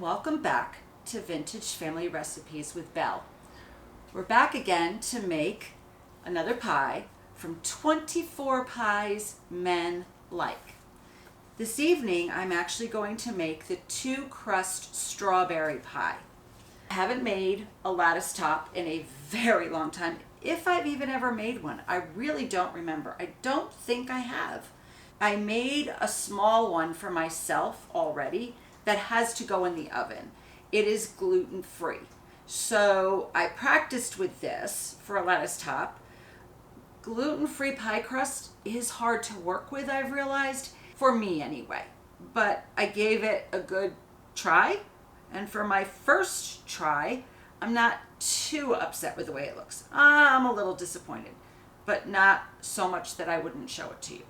welcome back to Vintage Family Recipes with Belle. We're back again to make another pie from 24 pies men like. This evening I'm actually going to make the Two-Crusted Strawberry Pie. I haven't made a Lattice-Top in a very long time, if I've even ever made one. I really don't remember. I don't think I have. I made a small one for myself already that has to go in the oven. It is gluten-free. So I practiced with this for a Lattice-Top. Gluten-free pie crust is hard to work with, I've realized, for me anyway. But I gave it a good try. And for my first try, I'm not too upset with the way it looks. I'm a little disappointed, but not so much that I wouldn't show it to you.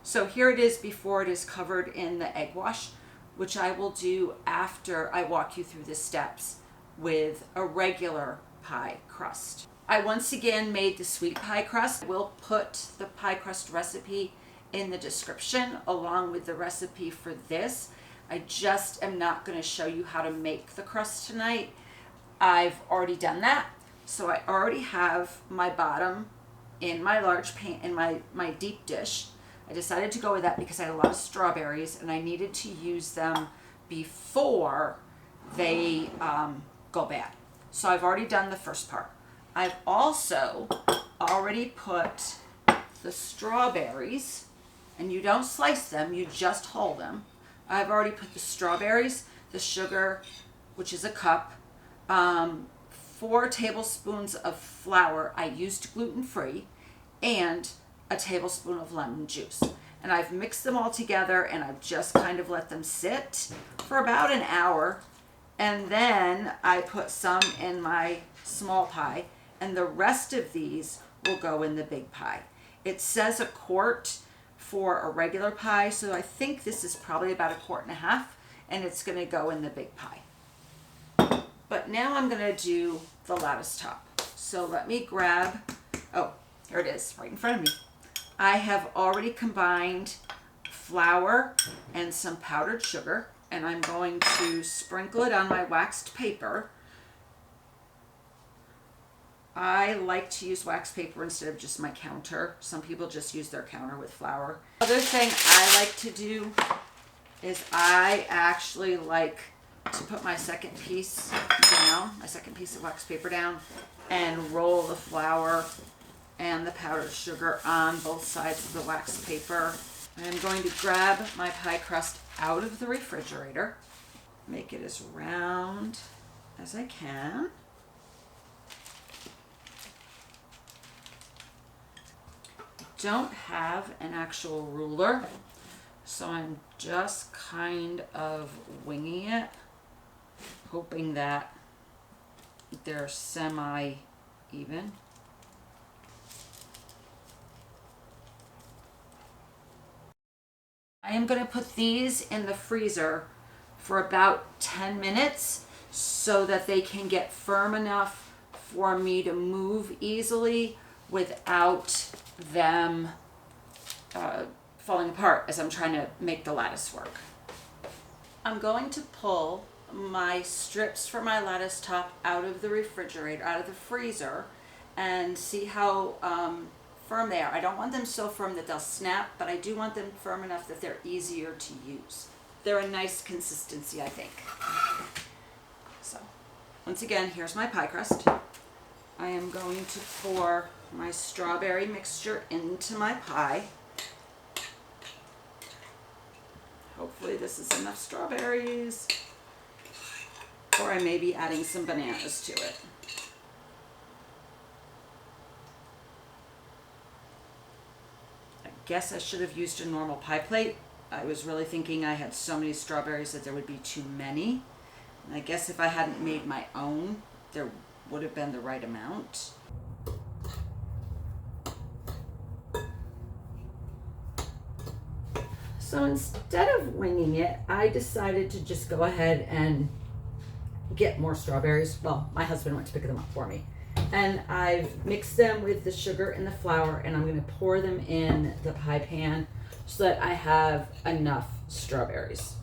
So here it is before it is covered in the egg wash, which I will do after I walk you through the steps with a regular pie crust. I once again made the sweet pie crust. I will put the pie crust recipe in the description along with the recipe for this. I just am not going to show you how to make the crust tonight. I've already done that. So I already have my bottom in my large pan, in my deep dish. I decided to go with that because I had a lot of strawberries and I needed to use them before they go bad. So I've already done the first part. I've also already put the strawberries, and you don't slice them, you just hold them. I've already put the strawberries, the sugar, which is a cup, 4 tablespoons of flour. I used gluten-free, and a tablespoon of lemon juice. And I've mixed them all together and I've just kind of let them sit for about an hour. And then I put some in my small pie and the rest of these will go in the big pie. It says a quart for a regular pie, so I think this is probably about 1.5 quarts and it's going to go in the big pie. But now I'm going to do the Lattice-Top. So let me grab, oh, here it is right in front of me. I have already combined flour and some powdered sugar, and I'm going to sprinkle it on my waxed paper. I like to use waxed paper instead of just my counter. Some people just use their counter with flour. Other thing I like to do is I actually like to put my second piece down, my second piece of waxed paper down, and roll the flour and the powdered sugar on both sides of the wax paper. I'm going to grab my pie crust out of the refrigerator, make it as round as I can. I don't have an actual ruler, so I'm just kind of winging it, hoping that they're semi-even. I am going to put these in the freezer for about 10 minutes so that they can get firm enough for me to move easily without them falling apart as I'm trying to make the lattice work. I'm going to pull my strips for my Lattice-Top out of the refrigerator, out of the freezer, and see how firm they are. I don't want them so firm that they'll snap, but I do want them firm enough that they're easier to use. They're a nice consistency, I think. So, once again, here's my pie crust. I am going to pour my strawberry mixture into my pie. Hopefully this is enough strawberries, or I may be adding some bananas to it. Guess I should have used a normal pie plate. I was really thinking I had so many strawberries that there would be too many. And I guess if I hadn't made my own, there would have been the right amount. So instead of winging it, I decided to just go ahead and get more strawberries. Well, my husband went to pick them up for me. And I've mixed them with the sugar and the flour, and I'm going to pour them in the pie pan so that I have enough strawberries.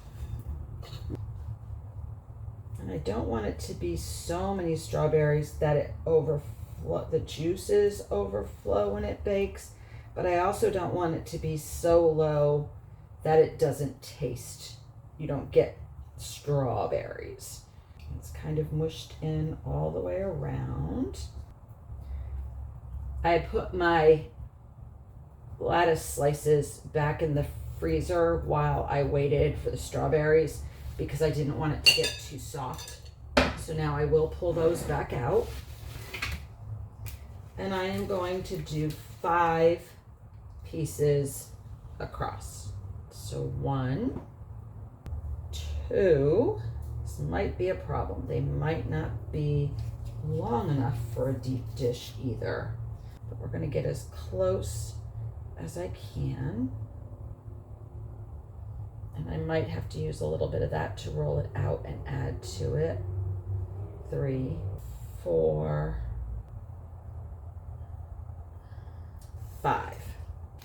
I don't want it to be so many strawberries that it overflow, the juices overflow when it bakes, but I also don't want it to be so low that it doesn't taste, you don't get strawberries. It's kind of mushed in all the way around. I put my lattice slices back in the freezer while I waited for the strawberries because I didn't want it to get too soft. So now I will pull those back out. And I am going to do 5 pieces across. So 1, 2, this might be a problem. They might not be long enough for a deep dish either. But we're gonna get as close as I can. And I might have to use a little bit of that to roll it out and add to it. 3, 4, 5.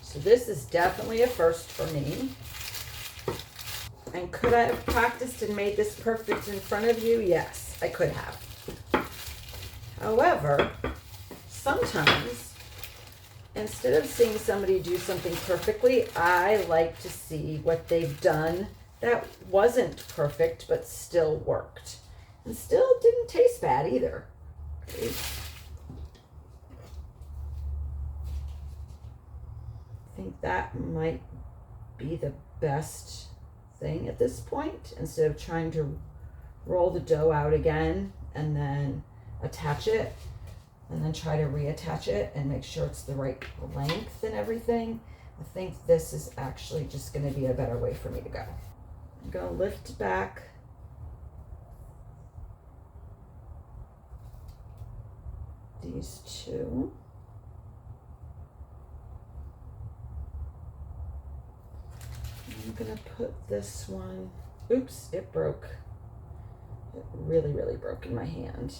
So this is definitely a first for me. And could I have practiced and made this perfect in front of you? Yes, I could have. However, sometimes, instead of seeing somebody do something perfectly, I like to see what they've done that wasn't perfect but still worked. And still didn't taste bad either. Okay. I think that might be the best thing at this point, instead of trying to roll the dough out again and then attach it and then try to reattach it and make sure it's the right length and everything. I think this is actually just going to be a better way for me to go. I'm going to lift back these 2. I'm going to put this one, oops, it broke. It really, really broke in my hand.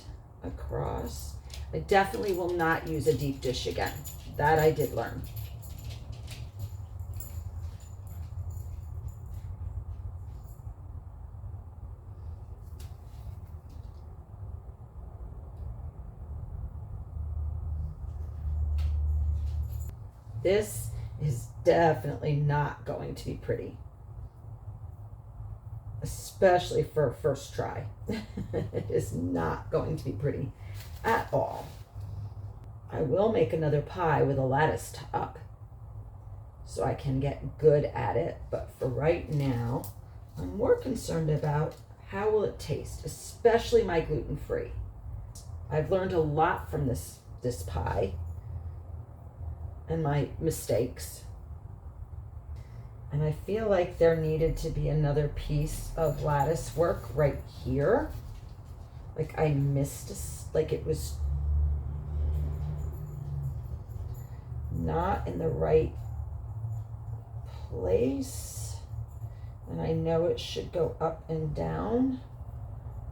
Across. I definitely will not use a deep dish again. That I did learn. This is definitely not going to be pretty, especially for a first try. It is not going to be pretty at all. I will make another pie with a Lattice-Top so I can get good at it, but for right now, I'm more concerned about how will it taste, especially my gluten-free. I've learned a lot from this pie and my mistakes. And I feel like there needed to be another piece of lattice work right here. Like I missed, like it was not in the right place. And I know it should go up and down,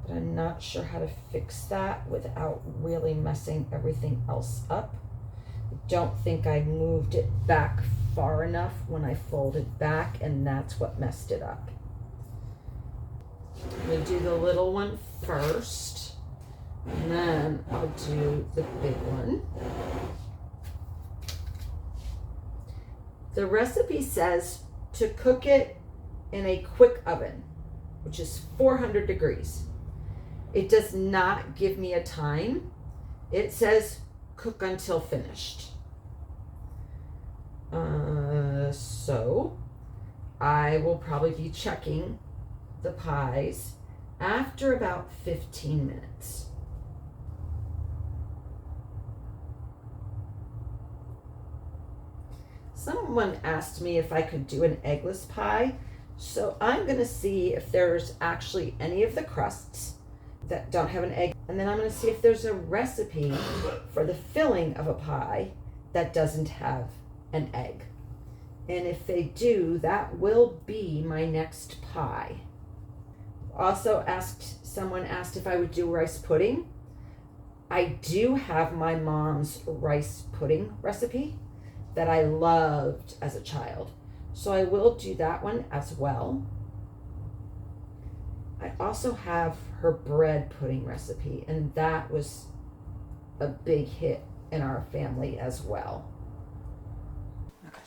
but I'm not sure how to fix that without really messing everything else up. I don't think I moved it back far enough when I folded back, and that's what messed it up. I'm going to do the little one first, and then I'll do the big one. The recipe says to cook it in a quick oven, which is 400 degrees. It does not give me a time. It says cook until finished. So I will probably be checking the pies after about 15 minutes. Someone asked me if I could do an eggless pie, so I'm going to see if there's actually any of the crusts that don't have an egg, and then I'm going to see if there's a recipe for the filling of a pie that doesn't have an egg. And if they do, that will be my next pie. Also someone asked if I would do rice pudding. I do have my mom's rice pudding recipe that I loved as a child, so I will do that one as well. I also have her bread pudding recipe, and that was a big hit in our family as well. Okay.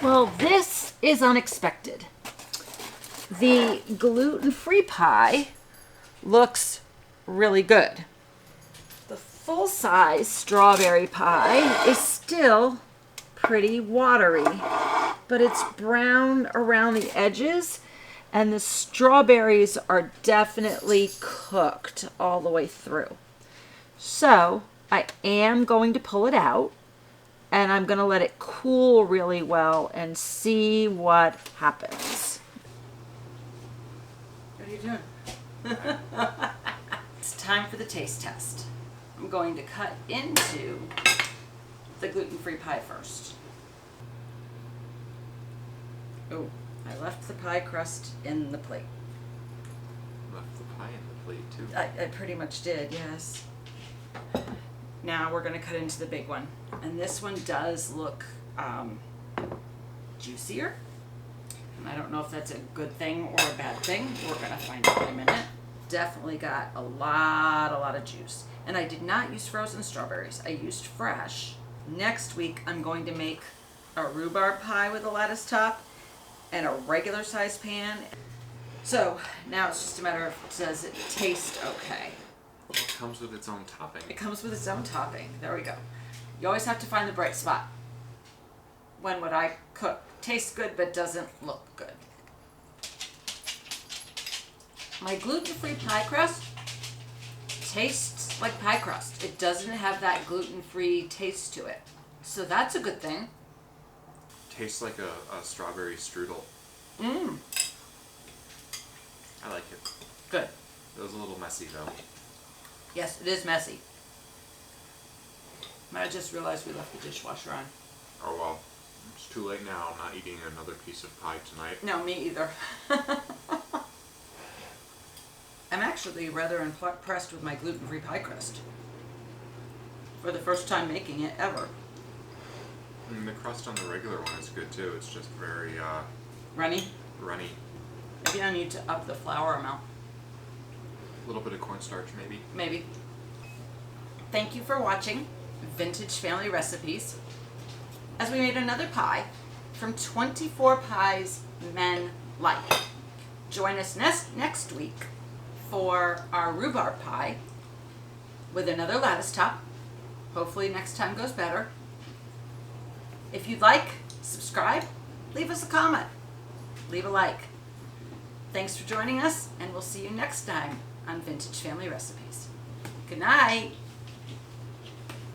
Well, this is unexpected. The gluten-free pie looks really good. The full-size strawberry pie is still pretty watery, but it's brown around the edges, and the strawberries are definitely cooked all the way through. So I am going to pull it out, and I'm going to let it cool really well and see what happens. What are you doing? It's time for the taste test. I'm going to cut into the gluten-free pie first. Oh, I left the pie crust in the plate. Left the pie in the plate too. I pretty much did, yes. Now we're going to cut into the big one. And this one does look juicier. And I don't know if that's a good thing or a bad thing. We're going to find out in a minute. Definitely got a lot of juice. And I did not use frozen strawberries. I used fresh. Next week I'm going to make a rhubarb pie with a Lattice-Top and a regular size pan. So now it's just a matter of, does it taste okay? Well, it comes with its own topping. It comes with its own topping. There we go. You always have to find the bright spot. When what I cook tastes good but doesn't look good. My gluten-free pie crust tastes like pie crust. It doesn't have that gluten-free taste to it. So that's a good thing. Tastes like a strawberry strudel. Mmm. I like it. Good. It was a little messy though. Yes, it is messy. I just realized we left the dishwasher on. Oh well. It's too late now. I'm not eating another piece of pie tonight. No, me either. I'm actually rather impressed with my gluten-free pie crust. For the first time making it ever. And the crust on the regular one is good too. It's just very Runny? runny. Maybe I need to up the flour amount. A little bit of cornstarch maybe. Maybe. Thank you for watching Vintage Family Recipes as we made another pie from 24 pies men like. Join us next week for our rhubarb pie with another Lattice-Top. Hopefully next time goes better. If you'd like, subscribe, leave us a comment, leave a like. Thanks for joining us, and we'll see you next time on Vintage Family Recipes. Good night.